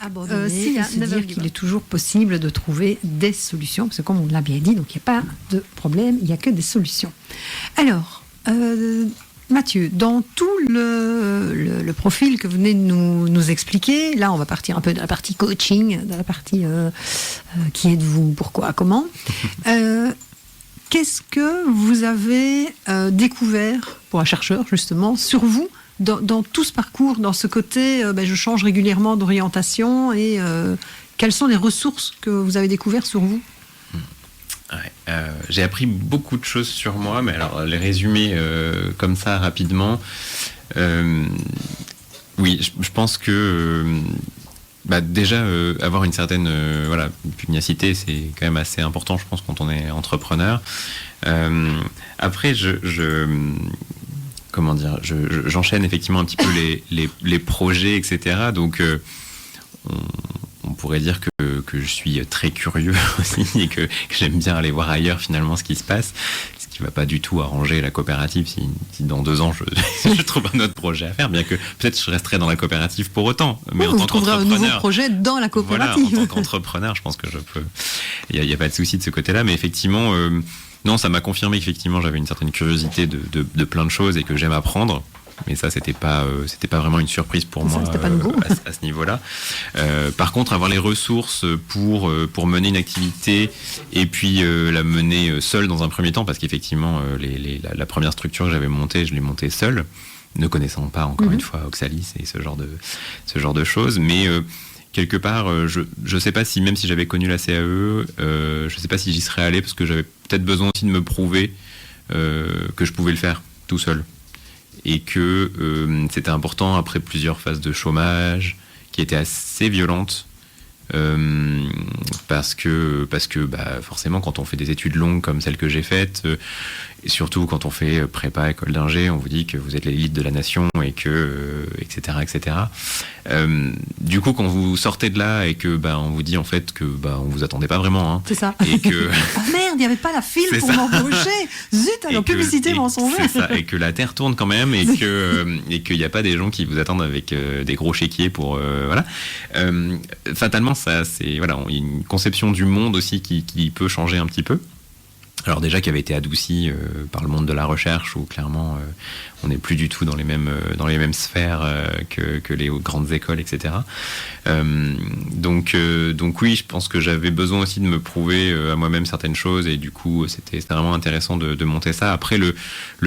s'il y a dire qu'il est toujours possible de trouver des solutions, parce que comme on l'a bien dit, donc il n'y a pas de problème, il n'y a que des solutions. Alors, Mathieu, dans tout le profil que vous venez de nous expliquer, là on va partir un peu de la partie coaching, de la partie qui êtes-vous, pourquoi, comment. Qu'est-ce que vous avez découvert pour un chercheur justement sur vous dans tout ce parcours, dans ce côté je change régulièrement d'orientation et quelles sont les ressources que vous avez découvertes sur vous ? Ouais, j'ai appris beaucoup de choses sur moi, mais alors les résumer comme ça rapidement, oui, je pense que déjà avoir une certaine pugnacité, c'est quand même assez important, je pense, quand on est entrepreneur. Après, j'enchaîne effectivement un petit peu les projets, etc. Donc on pourrait dire que je suis très curieux aussi et que j'aime bien aller voir ailleurs finalement ce qui se passe, ce qui ne va pas du tout arranger la coopérative si dans 2 ans je trouve un autre projet à faire, bien que peut-être je resterai dans la coopérative pour autant. Mais en tant qu'entrepreneur, un nouveau projet dans la coopérative. Voilà, en tant qu'entrepreneur, je pense que je peux. Il n'y a pas de souci de ce côté-là, mais effectivement, non, ça m'a confirmé qu'effectivement j'avais une certaine curiosité de plein de choses et que j'aime apprendre. Mais ça, c'était pas vraiment une surprise pour moi c'était pas nouveau. à ce niveau-là. Par contre, avoir les ressources pour mener une activité et puis la mener seule dans un premier temps, parce qu'effectivement, la première structure que j'avais montée, je l'ai montée seule, ne connaissant pas encore une fois Oxalis et ce genre de choses. Mais quelque part, je sais pas si, même si j'avais connu la CAE, je sais pas si j'y serais allé, parce que j'avais peut-être besoin aussi de me prouver que je pouvais le faire tout seul. Et que c'était important après plusieurs phases de chômage qui étaient assez violentes, parce que forcément, quand on fait des études longues comme celles que j'ai faites, et surtout quand on fait prépa, école d'ingé, on vous dit que vous êtes l'élite de la nation et que etc. Du coup, quand vous sortez de là et que on vous dit en fait que on vous attendait pas vraiment, hein, C'est ça. et que Ah merde, il n'y avait pas la file C'est pour ça. m'embaucher. Zut, alors publicité mensongère. C'est ça, et que la terre tourne quand même, et qu'il n'y a pas des gens qui vous attendent avec des gros chéquiers pour voilà. Fatalement, ça, c'est voilà, une conception du monde aussi qui peut changer un petit peu. Alors déjà, qui avait été adouci par le monde de la recherche, où clairement on n'est plus du tout dans les mêmes sphères que les grandes écoles, etc. Donc oui, je pense que j'avais besoin aussi de me prouver à moi-même certaines choses, et du coup c'était vraiment intéressant de monter ça. Après, le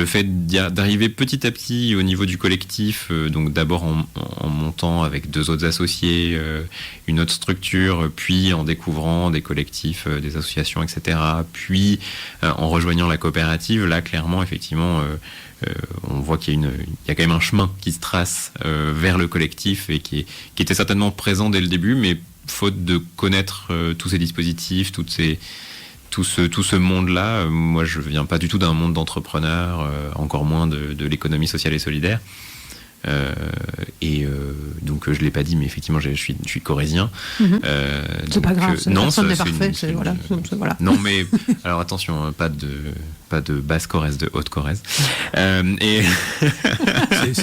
fait d'arriver petit à petit au niveau du collectif, donc d'abord en montant avec 2 autres associés, une autre structure, puis en découvrant des collectifs, des associations, etc., puis en rejoignant la coopérative, là clairement, effectivement, on voit qu'il y a quand même un chemin qui se trace vers le collectif, et qui était certainement présent dès le début, mais faute de connaître tous ces dispositifs, tout ce monde-là. Moi, je viens pas du tout d'un monde d'entrepreneurs, encore moins de l'économie sociale et solidaire. Donc je l'ai pas dit, mais effectivement je suis corrézien. C'est pas grave, personne n'est parfait. Voilà. Non, mais alors attention, hein, pas de basse Corrèze, de haute Corrèze. C'est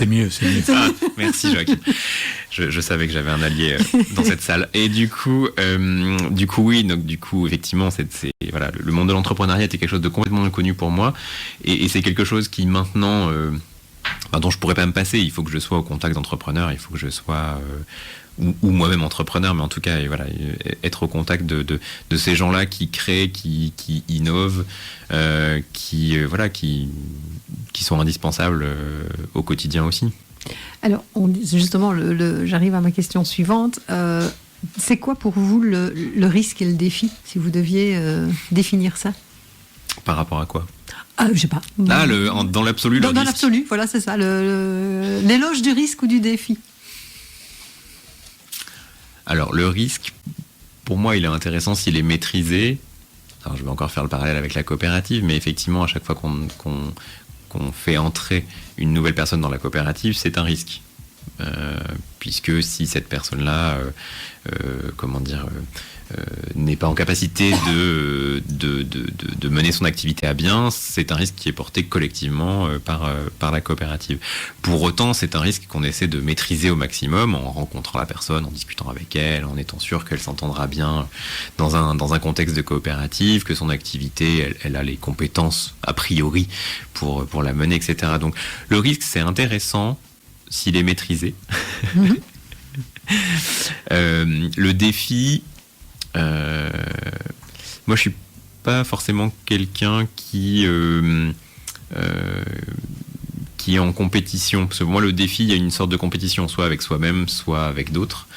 mieux. Ah, merci Joachim. Je savais que j'avais un allié dans cette salle. Et du coup oui, donc du coup effectivement c'est voilà, le monde de l'entrepreneuriat était quelque chose de complètement inconnu pour moi, et c'est quelque chose qui maintenant dont je pourrais pas me passer. Il faut que je sois au contact d'entrepreneurs, il faut que je sois ou moi-même entrepreneur, mais en tout cas être au contact de ces gens-là qui créent, qui innovent, qui sont indispensables au quotidien aussi. Alors justement, j'arrive à ma question suivante. C'est quoi pour vous le risque et le défi, si vous deviez définir ça? Par rapport à quoi? Je sais pas. Ah, dans l'absolu, dans l'absolu, voilà, c'est ça. L'éloge du risque ou du défi. Alors, le risque, pour moi, il est intéressant s'il est maîtrisé. Alors, je vais encore faire le parallèle avec la coopérative, mais effectivement, à chaque fois qu'on fait entrer une nouvelle personne dans la coopérative, c'est un risque. Puisque si cette personne-là, n'est pas en capacité de mener son activité à bien, c'est un risque qui est porté collectivement par la coopérative. Pour autant, c'est un risque qu'on essaie de maîtriser au maximum en rencontrant la personne, en discutant avec elle, en étant sûr qu'elle s'entendra bien dans un contexte de coopérative, que son activité, elle a les compétences a priori pour la mener, etc. Donc le risque, c'est intéressant s'il est maîtrisé. Le défi, moi je suis pas forcément quelqu'un qui est en compétition, parce que pour moi le défi, il y a une sorte de compétition, soit avec soi-même, soit avec d'autres.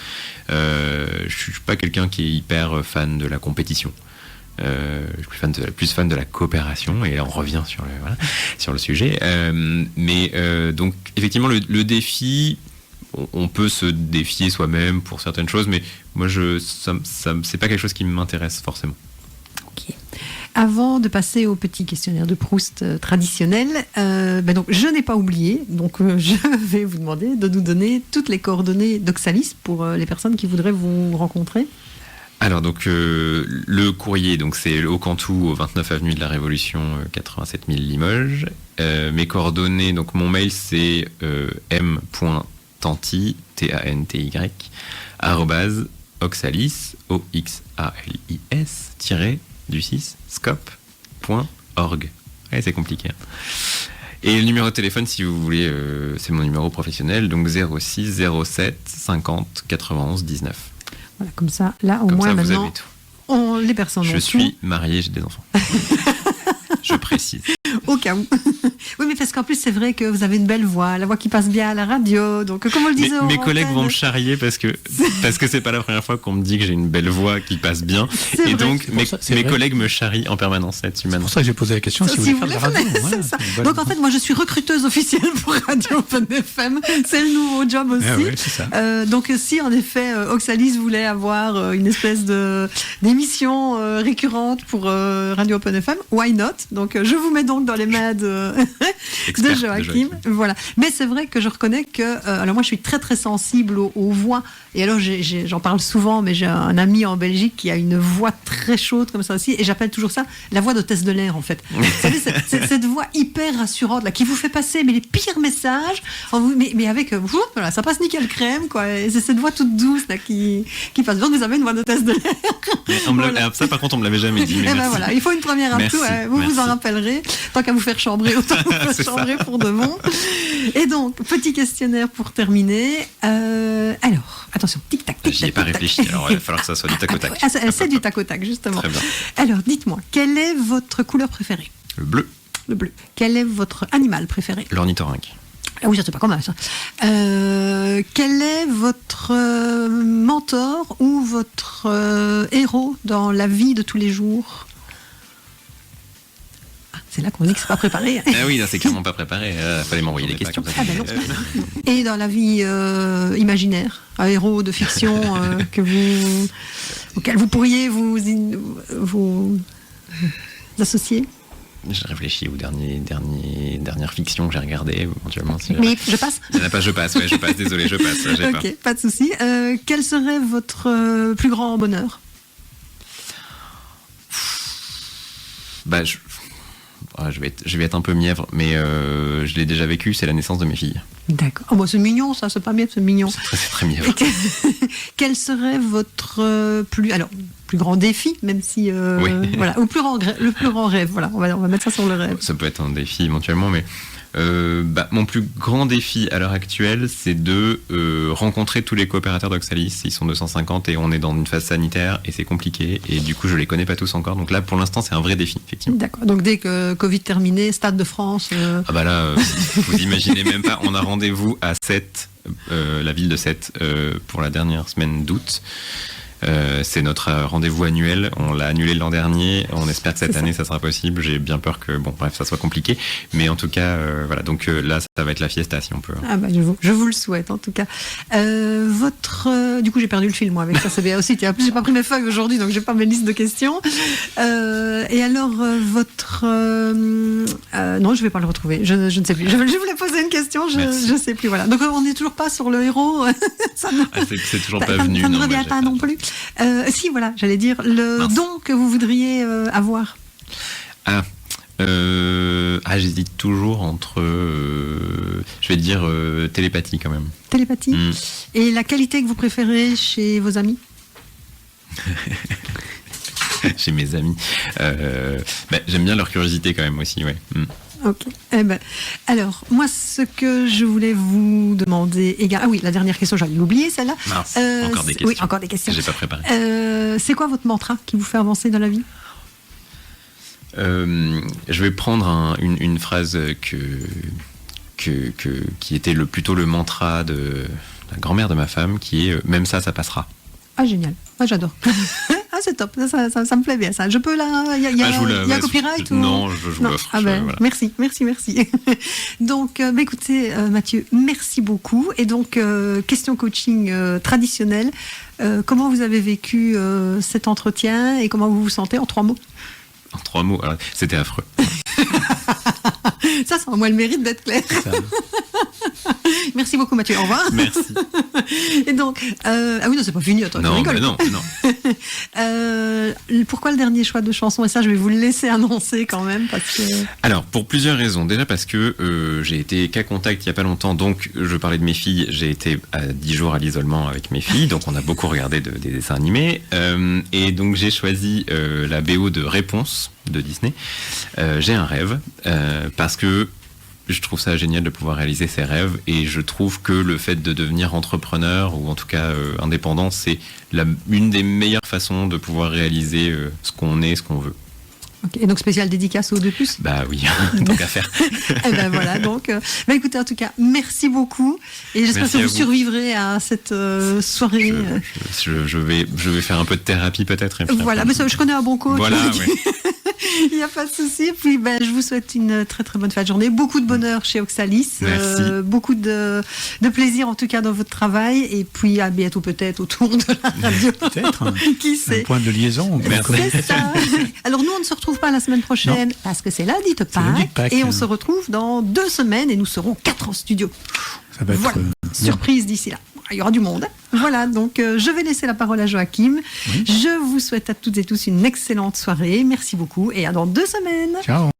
Je suis pas quelqu'un qui est hyper fan de la compétition. Je suis plus fan de la coopération, et là on revient sur le sujet. Donc effectivement le défi, on peut se défier soi-même pour certaines choses, mais moi c'est pas quelque chose qui m'intéresse forcément. Ok. Avant de passer au petit questionnaire de Proust traditionnel, donc je n'ai pas oublié, donc je vais vous demander de nous donner toutes les coordonnées d'Oxalis pour les personnes qui voudraient vous rencontrer. Alors donc le courrier, donc c'est au Cantou, au 29 avenue de la Révolution, 87 000 Limoges. Mes coordonnées, donc mon mail c'est m.tanty @oxalis oxalis-scope.org. Ouais, c'est compliqué. Et le numéro de téléphone, si vous voulez, c'est mon numéro professionnel, donc 06 07 50 91 19. Voilà, comme ça, là, au Comme moins, ça, vous maintenant, avez tout. les personnes Je ont suis marié, j'ai des enfants. Je précise. au cas où. Oui, mais parce qu'en plus, c'est vrai que vous avez une belle voix, la voix qui passe bien à la radio. Donc, comme on le disait, Mes collègues vont me charrier parce que c'est pas la première fois qu'on me dit que j'ai une belle voix qui passe bien. C'est Et vrai. donc, mes vrai. collègues me charrient en permanence là-dessus C'est maintenant. pour ça que j'ai posé la question si vous voulez faire de la radio. c'est ça. Donc en fait, moi je suis recruteuse officielle pour Radio Open FM. C'est le nouveau job aussi. Ah ouais, c'est ça. Donc si en effet Oxalis voulait avoir une espèce d'émission récurrente pour Radio Open FM, why not? Donc je vous mets donc dans les mains de Experte de Joachim. Voilà. Mais c'est vrai que je reconnais que alors moi je suis très très sensible aux voix. Et alors j'en parle souvent, mais j'ai un ami en Belgique qui a une voix très chaude comme ça aussi, et j'appelle toujours ça la voix d'hôtesse de l'air en fait. Vous savez, cette voix hyper rassurante là, qui vous fait passer mais les pires messages, mais avec voilà, ça passe nickel crème quoi. Et c'est cette voix toute douce là qui passe. Donc vous avez une voix d'hôtesse de l'air. Voilà. Ça par contre on me l'avait jamais dit. Mais Et ben merci. voilà, il faut une première atout, Merci, vous vous en merci. rappellerez. Tant qu'à vous faire chambrer, autant vous faire C'est ça. chambrer pour de bon. Et donc, petit questionnaire pour terminer. Alors, attention, tic-tac, tic-tac. J'y ai pas tic-tac. réfléchi, alors il va falloir que ça soit du tac au tac. C'est du tac au tac, justement. Très bien. Alors, dites-moi, quelle est votre couleur préférée? Le bleu, Le bleu. Quel est votre animal préféré? l'ornithorynque. Ah oui, je ne sais pas comment ça. Quel est votre mentor ou votre héros dans la vie de tous les jours? Ah, c'est là qu'on dit que c'est pas préparé. Ah oui, là c'est clairement pas préparé. Fallait m'envoyer des questions. Ah ben non. Et dans la vie imaginaire, un héros de fiction auquel vous pourriez vous associer? Je réfléchis aux dernières fictions que j'ai regardées, éventuellement. Si Mais je passe. Il y en a pas, je passe, désolé, je passe. J'ai Ok, pas de souci. Quel serait votre plus grand bonheur? Bah, je vais être un peu mièvre, mais je l'ai déjà vécu, c'est la naissance de mes filles. D'accord. Oh, bah, c'est mignon, ça, c'est pas bien, c'est mignon. C'est très mièvre. Quel serait votre plus grand défi, même si Oui. voilà, le plus grand rêve, voilà, on va mettre ça sur le rêve. Ça peut être un défi éventuellement, mais mon plus grand défi à l'heure actuelle, c'est de rencontrer tous les coopérateurs d'Oxalis. Ils sont 250 et on est dans une phase sanitaire et c'est compliqué. Et du coup, je les connais pas tous encore. Donc là, pour l'instant, c'est un vrai défi, effectivement. D'accord. Donc dès que Covid terminé, Stade de France. Ah bah là, vous imaginez même pas. On a rendez-vous à Sète, la ville de Sète, pour la dernière semaine d'août. C'est notre rendez-vous annuel. On l'a annulé l'an dernier. On espère que cette année ça sera possible. J'ai bien peur que ça soit compliqué. Mais en tout cas, voilà. Donc là, ça va être la fiesta si on peut. Ah bah je vous le souhaite en tout cas. Du coup j'ai perdu le fil moi avec ça. C'est bien aussi. J'ai pas pris mes feuilles aujourd'hui donc j'ai pas mes listes de questions. Et alors votre non je vais pas le retrouver. Je ne sais plus. Je voulais poser une question. Je sais plus. Voilà. Donc on n'est toujours pas sur le héros. Ça c'est toujours pas venu. Ça ne revient pas non plus. Si, voilà, j'allais dire le don que vous voudriez avoir. J'hésite toujours entre. Je vais dire télépathie quand même. Télépathie. Et la qualité que vous préférez chez vos amis? Chez mes amis. J'aime bien leur curiosité quand même aussi, ouais. Ok. Alors, moi, ce que je voulais vous demander également. Ah oui, la dernière question, j'allais l'oublier, celle-là. Mince, encore des questions. Oui, encore des questions. J'ai pas préparé. C'est quoi votre mantra qui vous fait avancer dans la vie? Je vais prendre une phrase qui était plutôt le mantra de la grand-mère de ma femme, qui est même ça passera. Ah, génial. Ah, j'adore. Ah, c'est top. Ça me plaît bien, ça. Je peux là. Il y a un copyright ou... Non, je vous l'offre. Ah ben, voilà. Merci. Donc, écoutez, Mathieu, merci beaucoup. Et donc, question coaching traditionnelle. Comment vous avez vécu cet entretien et comment vous vous sentez en 3 mots? En 3 mots, alors, c'était affreux. Ça a moi le mérite d'être clair. Merci beaucoup Mathieu, au revoir. Merci. Et donc, ah oui non c'est pas fini, attends, Non, tu rigoles. non. Pourquoi le dernier choix de chanson? Et ça je vais vous le laisser annoncer quand même parce que... Alors pour plusieurs raisons. Déjà parce que j'ai été cas contact il y a pas longtemps, donc je parlais de mes filles, j'ai été à 10 jours à l'isolement avec mes filles, donc on a beaucoup regardé des dessins animés, et donc j'ai choisi la BO de Réponse de Disney. J'ai un rêve, parce que je trouve ça génial de pouvoir réaliser ses rêves et je trouve que le fait de devenir entrepreneur ou en tout cas indépendant, c'est une des meilleures façons de pouvoir réaliser ce qu'on est, ce qu'on veut. Okay. Et donc spécial dédicace aux 2+. Bah oui, tant qu'à faire. Et ben voilà, donc écoutez, en tout cas, merci beaucoup et j'espère Merci que vous vous. survivrez à cette soirée. Je vais faire un peu de thérapie peut-être. Voilà, mais ça, je connais un bon coach. Voilà, donc ouais. il n'y a pas de souci. Puis je vous souhaite une très très bonne fin de journée, beaucoup de bonheur chez Oxalis, Merci. beaucoup de plaisir en tout cas dans votre travail et puis à bientôt peut-être autour de la radio. Peut-être. Qui Un sait. point de liaison. C'est ça. Alors nous, on ne se retrouve pas la semaine prochaine parce que c'est lundi de lundi de Pâques Pâques, et on hein. se retrouve dans 2 semaines et nous serons 4 en studio. Ça va être Voilà, surprise d'ici là. Il y aura du monde. Voilà, donc je vais laisser la parole à Joachim. Oui. Je vous souhaite à toutes et tous une excellente soirée. Merci beaucoup et à dans 2 semaines. Ciao.